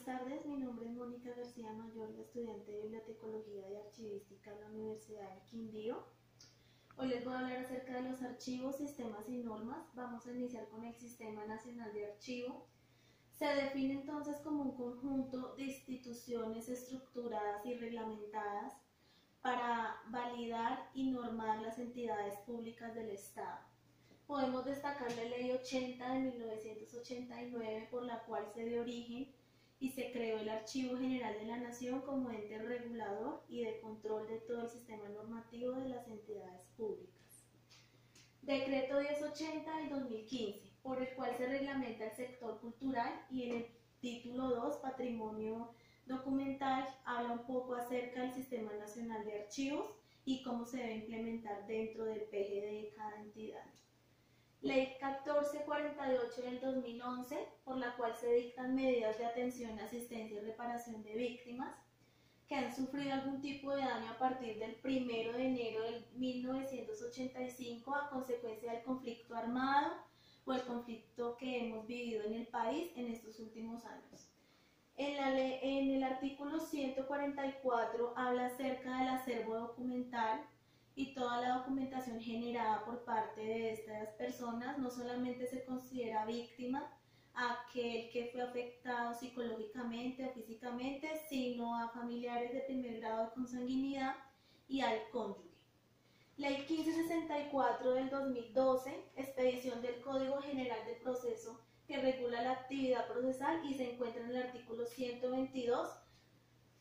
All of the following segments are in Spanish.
tardes, mi nombre es Mónica García Mayorga, estudiante de Bibliotecología y Archivística en la Universidad del Quindío. Hoy les voy a hablar acerca de los archivos, sistemas y normas. Vamos a iniciar con el Sistema Nacional de Archivo. Se define entonces como un conjunto de instituciones estructuradas y reglamentadas para validar y normar las entidades públicas del Estado. Podemos destacar la Ley 80 de 1989, por la cual se dio origen y se creó el Archivo General de la Nación como ente regulador y de control de todo el sistema normativo de las entidades públicas. Decreto 1080 del 2015, por el cual se reglamenta el sector cultural, y en el título 2, Patrimonio Documental, habla un poco acerca del Sistema Nacional de Archivos y cómo se debe implementar dentro del PGD de cada entidad. Ley 1448 del 2011, por la cual se dictan medidas de atención, asistencia y reparación de víctimas que han sufrido algún tipo de daño a partir del 1 de enero de 1985 a consecuencia del conflicto armado o el conflicto que hemos vivido en el país en estos últimos años. En el artículo 144 habla acerca del acervo documental y toda la documentación generada por parte de estas personas. No solamente se considera víctima a aquel que fue afectado psicológicamente o físicamente, sino a familiares de primer grado de consanguinidad y al cónyuge. Ley 1564 del 2012, expedición del Código General del Proceso, que regula la actividad procesal y se encuentra en el artículo 122,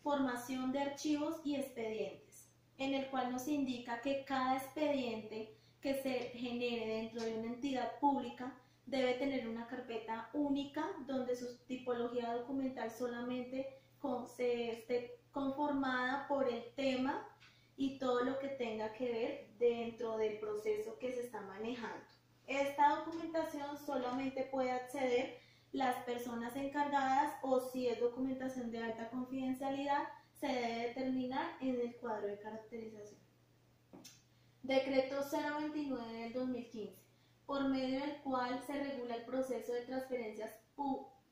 formación de archivos y expedientes, en el cual nos indica que cada expediente que se genere dentro de una entidad pública debe tener una carpeta única donde su tipología documental solamente esté conformada por el tema y todo lo que tenga que ver dentro del proceso que se está manejando. Esta documentación solamente puede acceder las personas encargadas, o si es documentación de alta confidencialidad, se debe determinar en el cuadro de caracterización. Decreto 029 del 2015, por medio del cual se regula el proceso de transferencias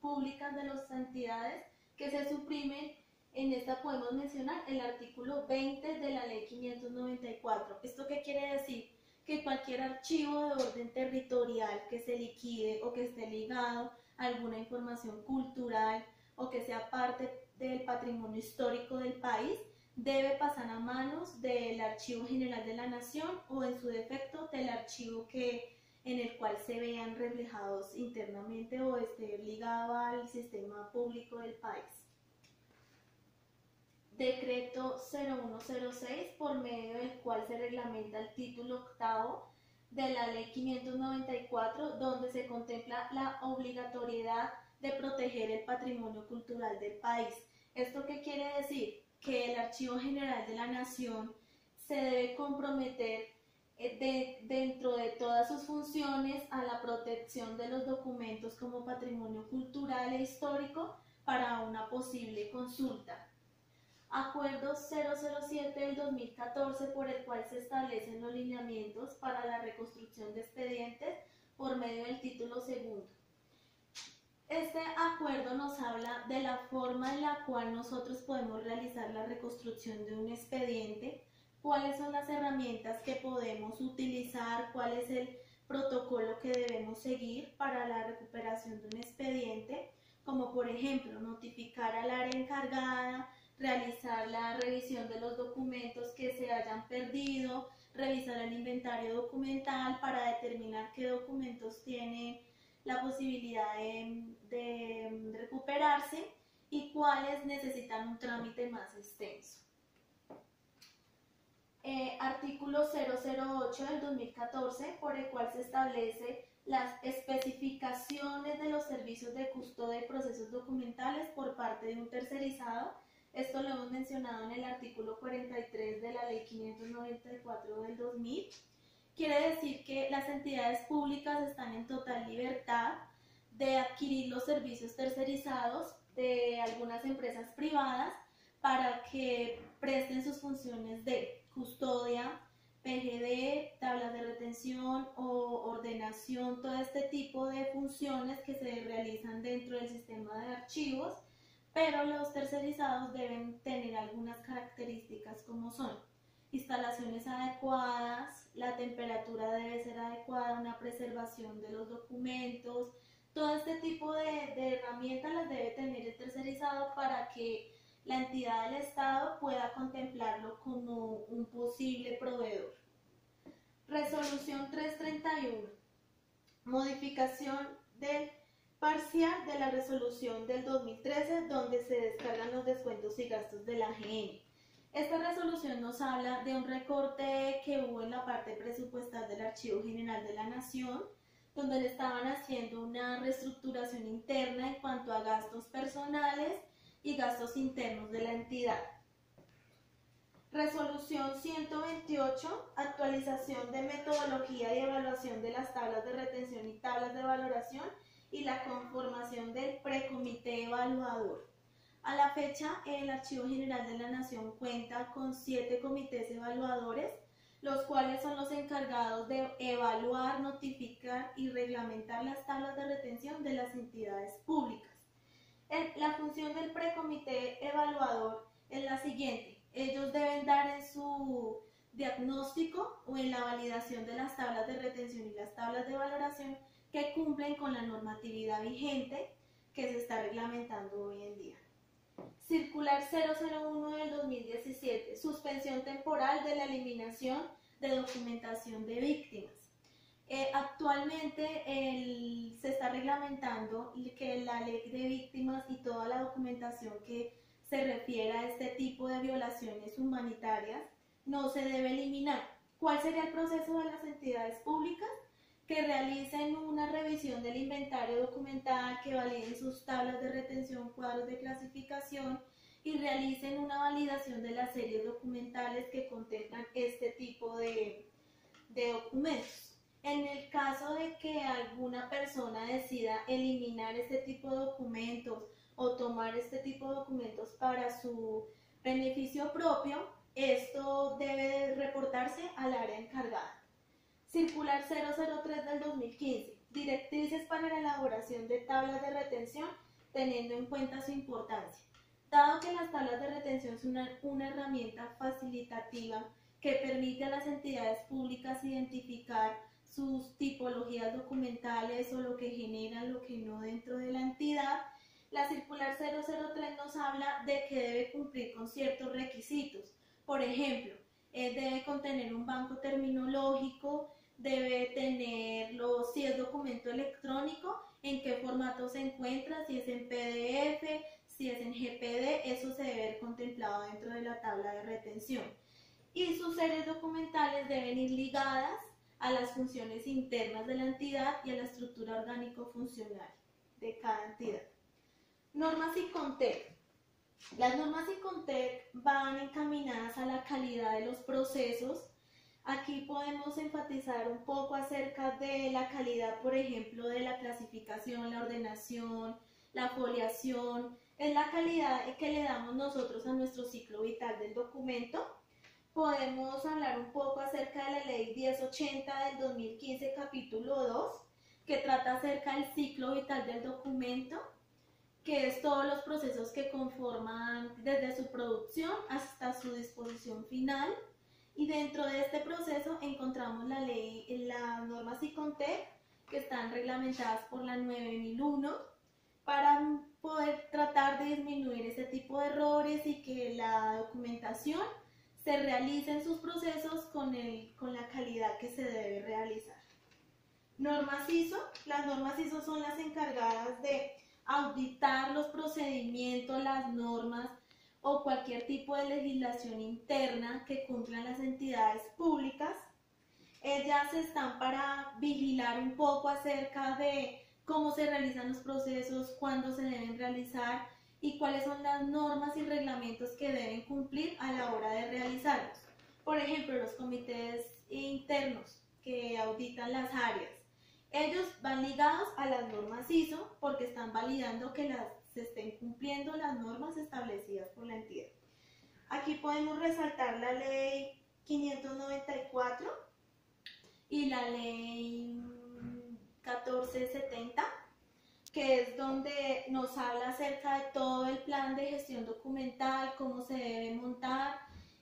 públicas de las entidades que se suprimen. En esta podemos mencionar el artículo 20 de la Ley 594. ¿Esto qué quiere decir? Que cualquier archivo de orden territorial que se liquide o que esté ligado a alguna información cultural o que sea parte del patrimonio histórico del país debe pasar a manos del Archivo General de la Nación, o en su defecto del archivo en el cual se vean reflejados internamente o esté ligado al sistema público del país. Decreto 0106, por medio del cual se reglamenta el título octavo de la Ley 594, donde se contempla la obligatoriedad de proteger el patrimonio cultural del país. ¿Esto qué quiere decir? Que el Archivo General de la Nación se debe comprometer dentro de todas sus funciones a la protección de los documentos como patrimonio cultural e histórico para una posible consulta. Acuerdo 007 del 2014, por el cual se establecen los lineamientos para la reconstrucción de expedientes por medio del título segundo. Este acuerdo nos habla de la forma en la cual nosotros podemos realizar la reconstrucción de un expediente, cuáles son las herramientas que podemos utilizar, cuál es el protocolo que debemos seguir para la recuperación de un expediente, como por ejemplo notificar al área encargada, realizar la revisión de los documentos que se hayan perdido, revisar el inventario documental para determinar qué documentos tienen la posibilidad de recuperarse y cuáles necesitan un trámite más extenso. Artículo 008 del 2014, por el cual se establece las especificaciones de los servicios de custodia de procesos documentales por parte de un tercerizado. Esto lo hemos mencionado en el artículo 43 de la Ley 594 del 2000. Quiere decir que las entidades públicas están en total libertad de adquirir los servicios tercerizados de algunas empresas privadas para que presten sus funciones de custodia, PGD, tablas de retención o ordenación, todo este tipo de funciones que se realizan dentro del sistema de archivos pero los tercerizados deben tener algunas características como son instalaciones adecuadas, la temperatura debe ser adecuada, una preservación de los documentos, todo este tipo de herramientas las debe tener el tercerizado para que la entidad del Estado pueda contemplarlo como un posible proveedor. Resolución 331. Modificación del parcial de la resolución del 2013 donde se descargan los descuentos y gastos de la AGN. Esta resolución nos habla de un recorte que hubo en la parte presupuestal del Archivo General de la Nación, donde le estaban haciendo una reestructuración interna en cuanto a gastos personales y gastos internos de la entidad. Resolución 128, actualización de metodología y evaluación de las tablas de retención y tablas de valoración y la conformación del precomité evaluador. A la fecha, el Archivo General de la Nación cuenta con 7 comités evaluadores, los cuales son los encargados de evaluar, notificar y reglamentar las tablas de retención de las entidades públicas. La función del precomité evaluador es la siguiente: ellos deben dar en su diagnóstico o en la validación de las tablas de retención y las tablas de valoración que cumplen con la normatividad vigente que se está reglamentando hoy en día. Circular 001 del 2017, suspensión temporal de la eliminación de documentación de víctimas. Actualmente se está reglamentando que la ley de víctimas y toda la documentación que se refiere a este tipo de violaciones humanitarias no se debe eliminar. ¿Cuál sería el proceso de las entidades públicas? Que realicen una revisión del inventario documental, que validen sus tablas de retención, cuadros de clasificación y realicen una validación de las series documentales que contemplan este tipo de documentos. En el caso de que alguna persona decida eliminar este tipo de documentos o tomar este tipo de documentos para su beneficio propio, esto debe reportarse al área encargada. Circular 003 del 2015, directrices para la elaboración de tablas de retención teniendo en cuenta su importancia. Dado que las tablas de retención son una herramienta facilitativa que permite a las entidades públicas identificar sus tipologías documentales o lo que generan, lo que no dentro de la entidad, la circular 003 nos habla de que debe cumplir con ciertos requisitos. Por ejemplo, debe contener un banco terminológico, debe tenerlo, si es documento electrónico, en qué formato se encuentra, si es en PDF, si es en GPD, eso se debe ver contemplado dentro de la tabla de retención. Y sus series documentales deben ir ligadas a las funciones internas de la entidad y a la estructura orgánico-funcional de cada entidad. Normas ICONTEC. Las normas ICONTEC van encaminadas a la calidad de los procesos. Aquí podemos enfatizar un poco acerca de la calidad, por ejemplo, de la clasificación, la ordenación, la foliación, es la calidad que le damos nosotros a nuestro ciclo vital del documento. Podemos hablar un poco acerca de la ley 1080 del 2015, capítulo 2, que trata acerca del ciclo vital del documento, que es todos los procesos que conforman desde su producción hasta su disposición final. Y dentro de este proceso encontramos las normas ICONTEC, que están reglamentadas por la 9001, para poder tratar de disminuir ese tipo de errores y que la documentación se realice en sus procesos con la calidad que se debe realizar. Normas ISO. Las normas ISO son las encargadas de auditar los procedimientos, las normas o cualquier tipo de legislación interna que cumplan las entidades públicas. Ellas están para vigilar un poco acerca de cómo se realizan los procesos, cuándo se deben realizar y cuáles son las normas y reglamentos que deben cumplir a la hora de realizarlos. Por ejemplo, los comités internos que auditan las áreas. Ellos van ligados a las normas ISO porque están validando que se estén cumpliendo las normas establecidas por la entidad. Aquí podemos resaltar la ley 594 y la ley 1470, que es donde nos habla acerca de todo el plan de gestión documental, cómo se debe montar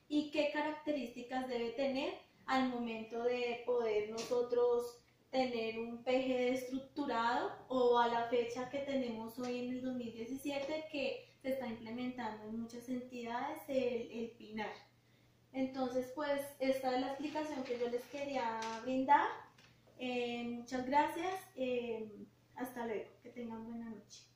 y qué características debe tener al momento de poder nosotros tener un PGD estructurado o a la fecha que tenemos hoy en el 2017 que se está implementando en muchas entidades el PINAR. Entonces, pues esta es la explicación que yo les quería brindar. Muchas gracias. Hasta luego. Que tengan buena noche.